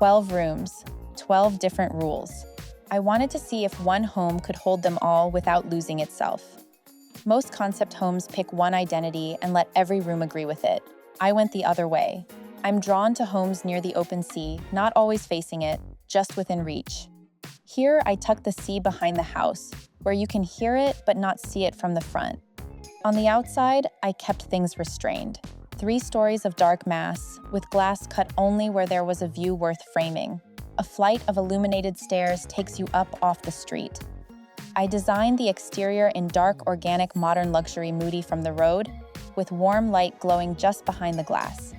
12 rooms, 12 different rules. I wanted to see if one home could hold them all without losing itself. Most concept homes pick one identity and let every room agree with it. I went the other way. I'm drawn to homes near the open sea, not always facing it, just within reach. Here, I tuck the sea behind the house, where you can hear it but not see it from the front. On the outside, I kept things restrained. 3 stories of dark mass, with glass cut only where there was a view worth framing. A flight of illuminated stairs takes you up off the street. I designed the exterior in dark, organic, modern luxury moody from the road, with warm light glowing just behind the glass.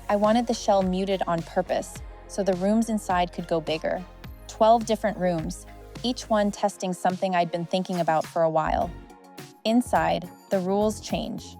I wanted the shell muted on purpose, so the rooms inside could go bigger. 12 different rooms, each one testing something I'd been thinking about for a while. Inside, the rules change.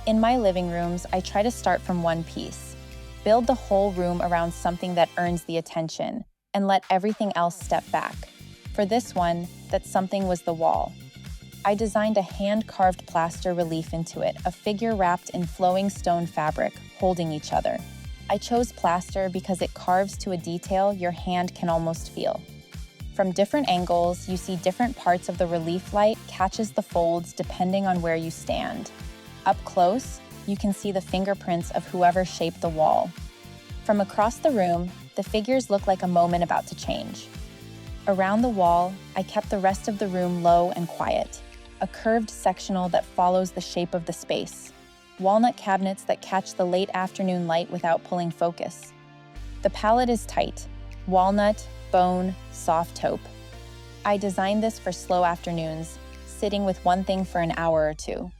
In my living rooms, I try to start from one piece. Build the whole room around something that earns the attention, and let everything else step back. For this one, that something was the wall. I designed a hand-carved plaster relief into it, a figure wrapped in flowing stone fabric, holding each other. I chose plaster because it carves to a detail your hand can almost feel. From different angles, you see different parts of the relief. Light catches the folds depending on where you stand. Up close, you can see the fingerprints of whoever shaped the wall. From across the room, the figures look like a moment about to change. Around the wall, I kept the rest of the room low and quiet, a curved sectional that follows the shape of the space. Walnut cabinets that catch the late afternoon light without pulling focus. The palette is tight, walnut, bone, soft taupe. I designed this for slow afternoons, sitting with one thing for an hour or two.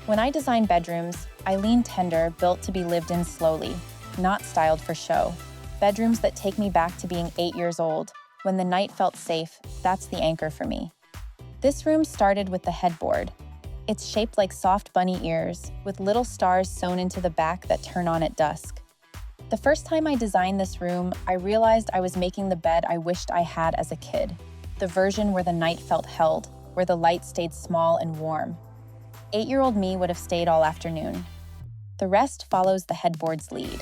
When I design bedrooms, I lean tender, built to be lived in slowly, not styled for show. Bedrooms that take me back to being 8 years old, when the night felt safe. That's the anchor for me. This room started with the headboard. It's shaped like soft bunny ears, with little stars sewn into the back that turn on at dusk. The first time I designed this room, I realized I was making the bed I wished I had as a kid. The version where the night felt held, where the light stayed small and warm. 8-year-old me would have stayed all afternoon. The rest follows the headboard's lead.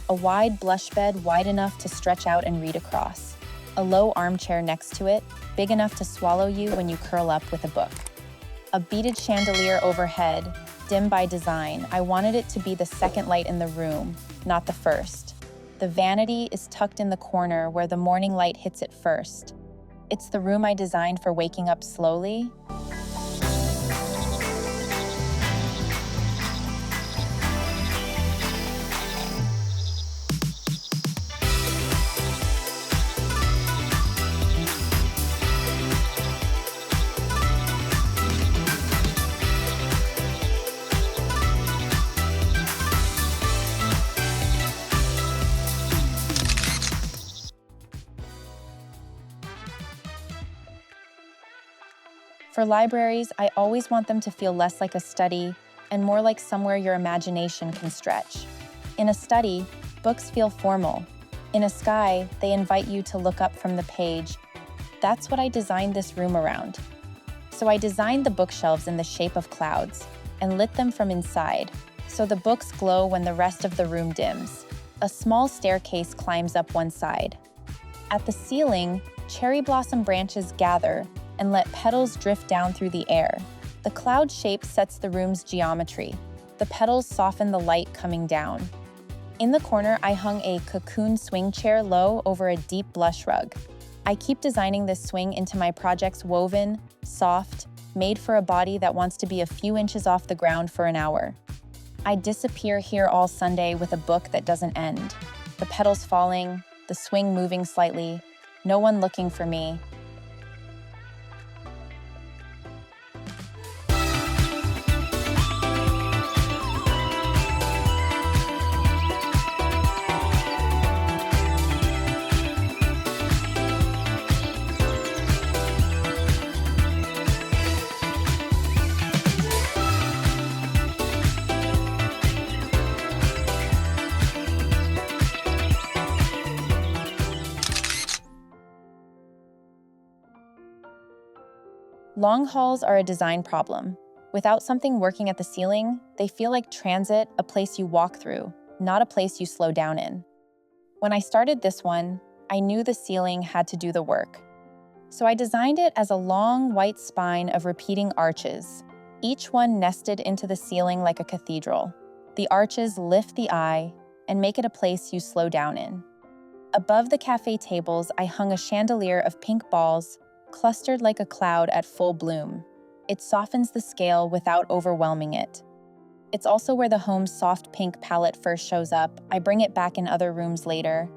A wide blush bed wide enough to stretch out and read across. A low armchair next to it, big enough to swallow you when you curl up with a book. A beaded chandelier overhead, dim by design. I wanted it to be the second light in the room, not the first. The vanity is tucked in the corner where the morning light hits it first. It's the room I designed for waking up slowly. For libraries, I always want them to feel less like a study and more like somewhere your imagination can stretch. In a study, books feel formal. In a sky, they invite you to look up from the page. That's what I designed this room around. So I designed the bookshelves in the shape of clouds and lit them from inside, so the books glow when the rest of the room dims. A small staircase climbs up one side. At the ceiling, cherry blossom branches gather and let petals drift down through the air. The cloud shape sets the room's geometry. The petals soften the light coming down. In the corner, I hung a cocoon swing chair low over a deep blush rug. I keep designing this swing into my projects woven, soft, made for a body that wants to be a few inches off the ground for an hour. I disappear here all Sunday with a book that doesn't end. The petals falling, the swing moving slightly, no one looking for me. Long halls are a design problem. Without something working at the ceiling, they feel like transit, a place you walk through, not a place you slow down in. When I started this one, I knew the ceiling had to do the work. So I designed it as a long white spine of repeating arches, each one nested into the ceiling like a cathedral. The arches lift the eye and make it a place you slow down in. Above the cafe tables, I hung a chandelier of pink balls clustered like a cloud at full bloom. It softens the scale without overwhelming it. It's also where the home's soft pink palette first shows up. I bring it back in other rooms later.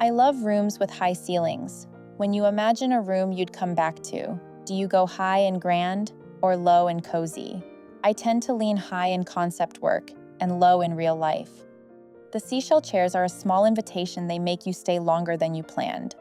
I love rooms with high ceilings. When you imagine a room you'd come back to, do you go high and grand or low and cozy? I tend to lean high in concept work and low in real life. The seashell chairs are a small invitation. They make you stay longer than you planned.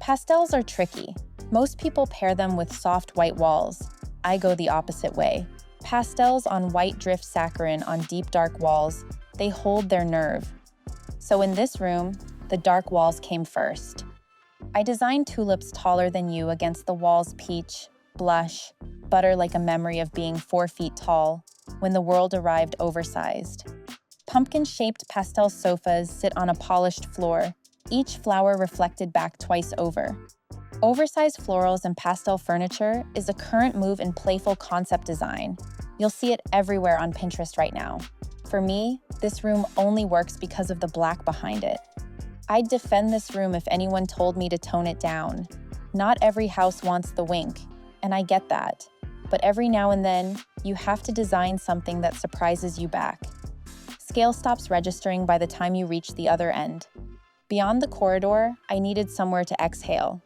Pastels are tricky. Most people pair them with soft white walls. I go the opposite way. Pastels on white drift saccharin on deep dark walls, they hold their nerve. So in this room, the dark walls came first. I designed tulips taller than you against the walls peach, blush, butter like a memory of being 4 feet tall when the world arrived oversized. Pumpkin-shaped pastel sofas sit on a polished floor, each flower reflected back twice over. Oversized florals and pastel furniture is a current move in playful concept design. You'll see it everywhere on Pinterest right now. For me, this room only works because of the black behind it. I'd defend this room if anyone told me to tone it down. Not every house wants the wink, and I get that. But every now and then, you have to design something that surprises you back. Scale stops registering by the time you reach the other end. Beyond the corridor, I needed somewhere to exhale.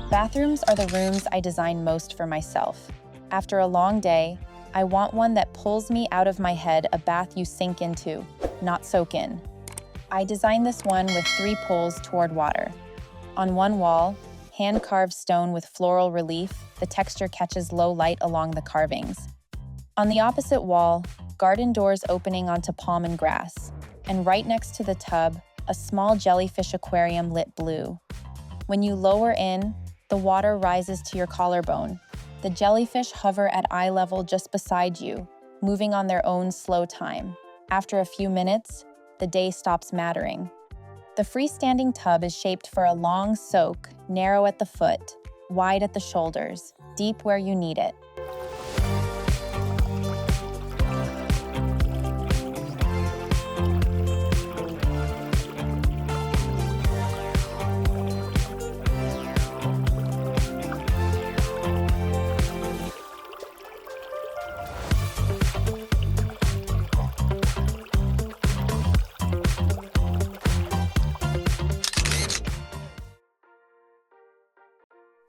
Bathrooms are the rooms I design most for myself. After a long day, I want one that pulls me out of my head, a bath you sink into, not soak in. I designed this one with 3 pulls toward water. On one wall, hand-carved stone with floral relief, the texture catches low light along the carvings. On the opposite wall, garden doors opening onto palm and grass. And right next to the tub, a small jellyfish aquarium lit blue. When you lower in, the water rises to your collarbone. The jellyfish hover at eye level just beside you, moving on their own slow time. After a few minutes, the day stops mattering. The freestanding tub is shaped for a long soak, narrow at the foot, wide at the shoulders, deep where you need it.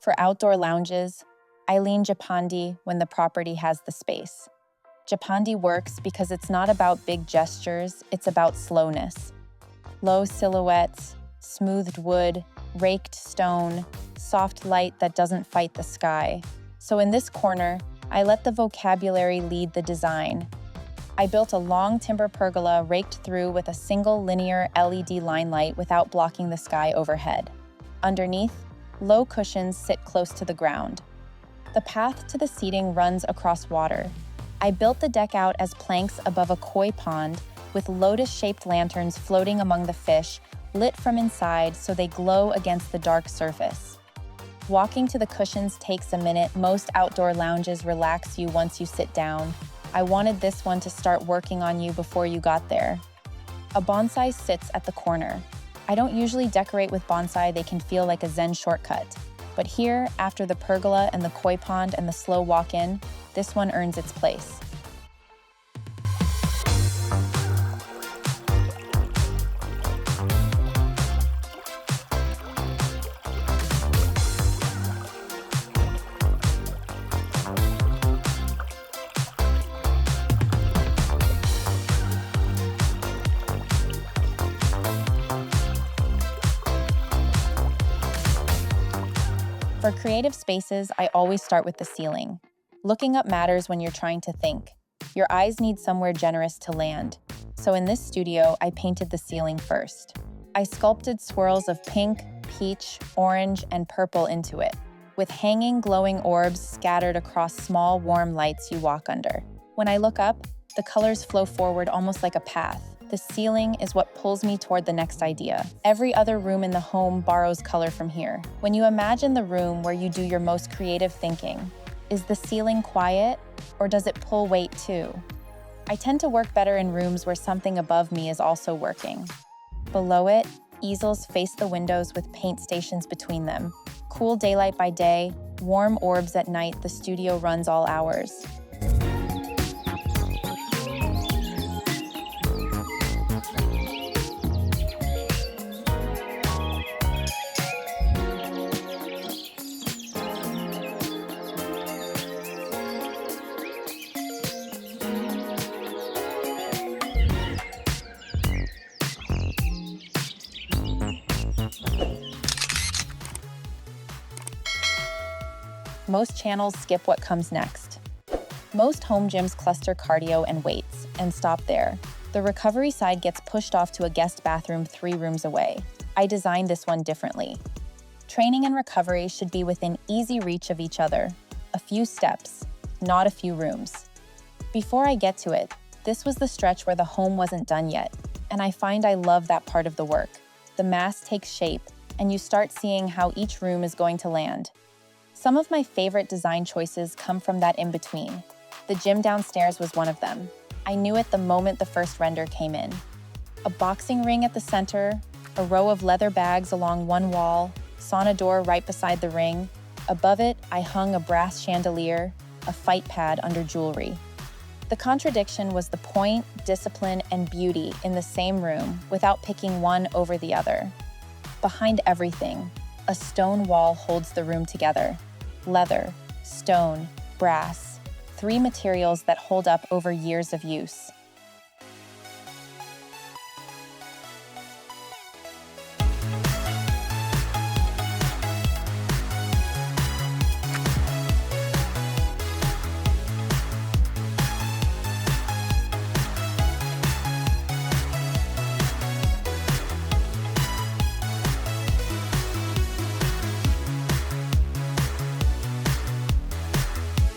For outdoor lounges, I lean Japandi when the property has the space. Japandi works because it's not about big gestures, it's about slowness. Low silhouettes, smoothed wood, raked stone, soft light that doesn't fight the sky. So in this corner, I let the vocabulary lead the design. I built a long timber pergola raked through with a single linear LED line light without blocking the sky overhead. Underneath, low cushions sit close to the ground. The path to the seating runs across water. I built the deck out as planks above a koi pond with lotus-shaped lanterns floating among the fish, lit from inside so they glow against the dark surface. Walking to the cushions takes a minute. Most outdoor lounges relax you once you sit down. I wanted this one to start working on you before you got there. A bonsai sits at the corner. I don't usually decorate with bonsai, they can feel like a Zen shortcut. But here, after the pergola and the koi pond and the slow walk-in, this one earns its place. For creative spaces, I always start with the ceiling. Looking up matters when you're trying to think. Your eyes need somewhere generous to land. So in this studio, I painted the ceiling first. I sculpted swirls of pink, peach, orange, and purple into it, with hanging glowing orbs scattered across small warm lights you walk under. When I look up, the colors flow forward almost like a path. The ceiling is what pulls me toward the next idea. Every other room in the home borrows color from here. When you imagine the room where you do your most creative thinking, is the ceiling quiet, or does it pull weight too? I tend to work better in rooms where something above me is also working. Below it, easels face the windows with paint stations between them. Cool daylight by day, warm orbs at night, the studio runs all hours. Most channels skip what comes next. Most home gyms cluster cardio and weights and stop there. The recovery side gets pushed off to a guest bathroom 3 rooms away. I designed this one differently. Training and recovery should be within easy reach of each other. A few steps, not a few rooms. Before I get to it, this was the stretch where the home wasn't done yet, and I find I love that part of the work. The mass takes shape, and you start seeing how each room is going to land. Some of my favorite design choices come from that in-between. The gym downstairs was one of them. I knew it the moment the first render came in. A boxing ring at the center, a row of leather bags along one wall, sauna door right beside the ring. Above it, I hung a brass chandelier, a fight pad under jewelry. The contradiction was the point, discipline, and beauty in the same room without picking one over the other. Behind everything, a stone wall holds the room together. Leather, stone, brass, 3 materials that hold up over years of use.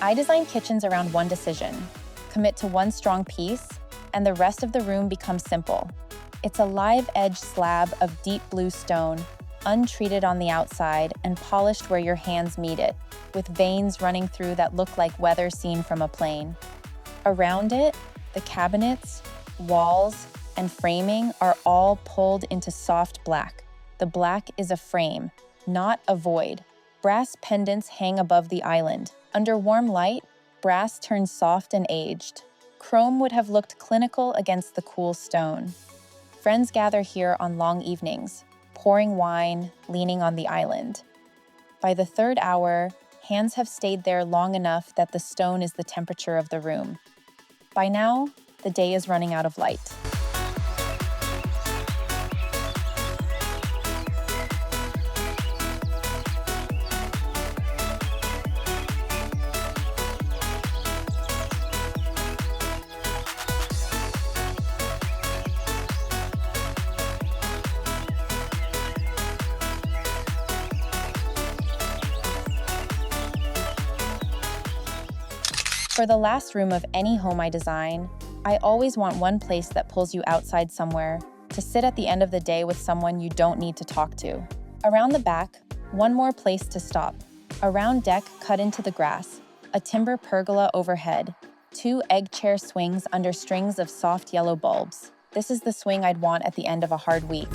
I design kitchens around one decision. Commit to one strong piece, and the rest of the room becomes simple. It's a live-edge slab of deep blue stone, untreated on the outside and polished where your hands meet it, with veins running through that look like weather seen from a plane. Around it, the cabinets, walls, and framing are all pulled into soft black. The black is a frame, not a void. Brass pendants hang above the island. Under warm light, brass turns soft and aged. Chrome would have looked clinical against the cool stone. Friends gather here on long evenings, pouring wine, leaning on the island. By the 3rd hour, hands have stayed there long enough that the stone is the temperature of the room. By now, the day is running out of light. For the last room of any home I design, I always want one place that pulls you outside somewhere, to sit at the end of the day with someone you don't need to talk to. Around the back, one more place to stop. A round deck cut into the grass, a timber pergola overhead, 2 egg chair swings under strings of soft yellow bulbs. This is the swing I'd want at the end of a hard week.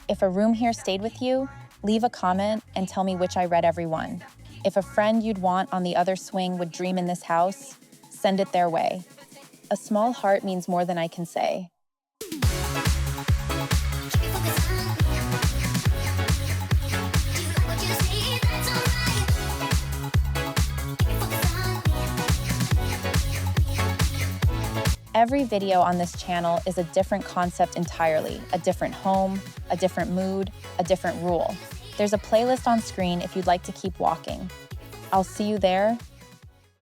If a room here stayed with you, leave a comment and tell me which I read every one. If a friend you'd want on the other swing would dream in this house, send it their way. A small heart means more than I can say. Every video on this channel is a different concept entirely, a different home, a different mood, a different rule. There's a playlist on screen if you'd like to keep walking. I'll see you there